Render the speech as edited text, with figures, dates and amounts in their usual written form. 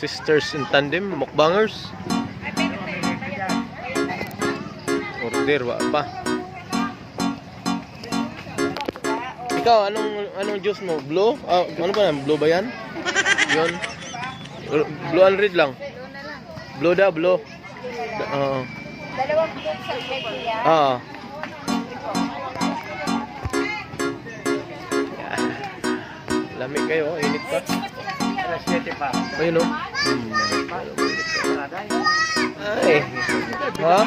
sisters in tandem, mukbangers. Order, wa pa. Ikaw, anong juice mo? Blue? Ano ba yan? Blue ba yan? Yun. Blue and red lang. Blue daw, blue. Dalawang blue sa kuya. Lamig kayo, init pa. Alas 7 pa. Ayun o. Ay. Ha?